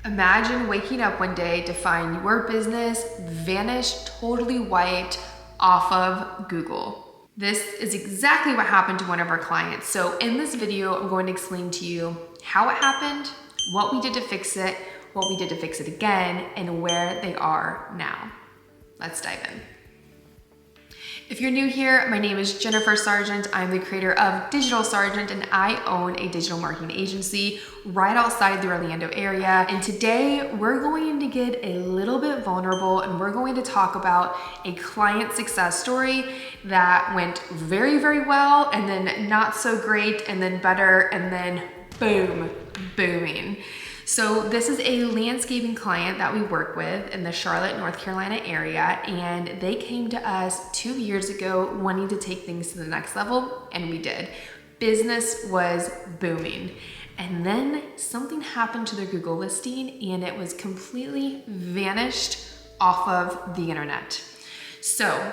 Imagine waking up one day to find your business vanished, totally wiped off of Google. This is exactly what happened to one of our clients. So in this video, I'm going to explain to you how it happened, what we did to fix it, what we did to fix it again, and where they are now. Let's dive in. If you're new here, my name is Jennifer Sargeant. I'm the creator of Digital Sargeant, and I own a digital marketing agency right outside the Orlando area. And today we're going to get a little bit vulnerable and we're going to talk about a client success story that went very, very well, and then not so great, and then better, and then boom, booming. So this is a landscaping client that we work with in the Charlotte, North Carolina area, and they came to us 2 years ago wanting to take things to the next level, and we did. Business was booming. And then something happened to their Google listing and it was completely vanished off of the internet. So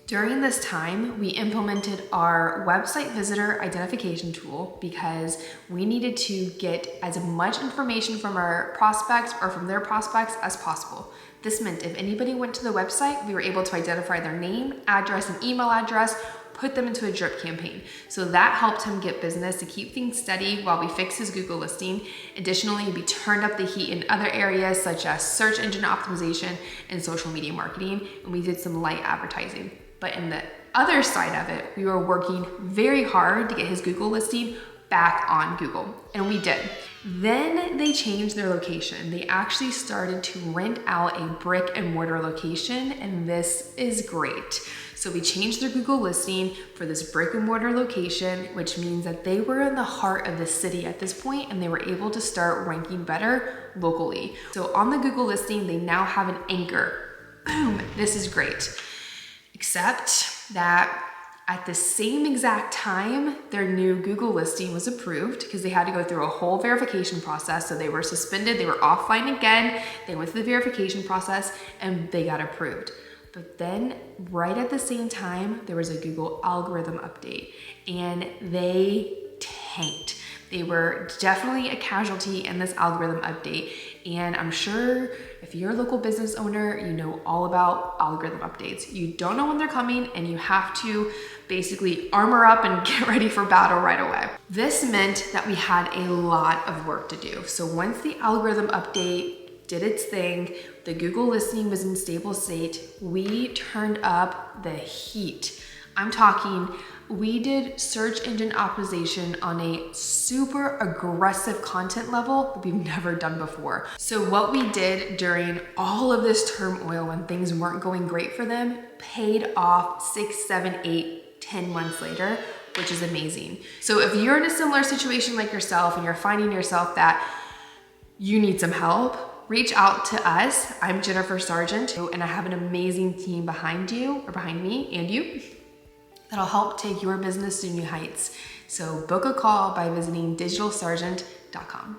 during this time, we implemented our website visitor identification tool because we needed to get as much information from our prospects or from their prospects as possible. This meant if anybody went to the website, we were able to identify their name, address, and email address, put them into a drip campaign. So that helped him get business to keep things steady while we fixed his Google listing. Additionally, we turned up the heat in other areas such as search engine optimization and social media marketing, and we did some light advertising. But in the other side of it, we were working very hard to get his Google listing back on Google, and we did. Then they changed their location. They actually started to rent out a brick and mortar location, and this is great. So we changed their Google listing for this brick and mortar location, which means that they were in the heart of the city at this point, and they were able to start ranking better locally. So on the Google listing, they now have an anchor. Boom, this is great. Except that at the same exact time, their new Google listing was approved because they had to go through a whole verification process. So they were suspended, they were offline again, they went through the verification process and they got approved. But then right at the same time, there was a Google algorithm update and they tanked. They were definitely a casualty in this algorithm update. And I'm sure if you're a local business owner, you know all about algorithm updates. You don't know when they're coming and you have to basically armor up and get ready for battle right away. This meant that we had a lot of work to do. So once the algorithm update did its thing, the Google listing was in stable state, we turned up the heat. I'm talking, we did search engine optimization on a super aggressive content level that we've never done before. So what we did during all of this turmoil when things weren't going great for them paid off 6, 7, 8, 10 months later, which is amazing. So if you're in a similar situation like yourself and you're finding yourself that you need some help, reach out to us. I'm Jennifer Sargeant, and I have an amazing team behind me and you, that'll help take your business to new heights. So book a call by visiting digitalsargeant.com.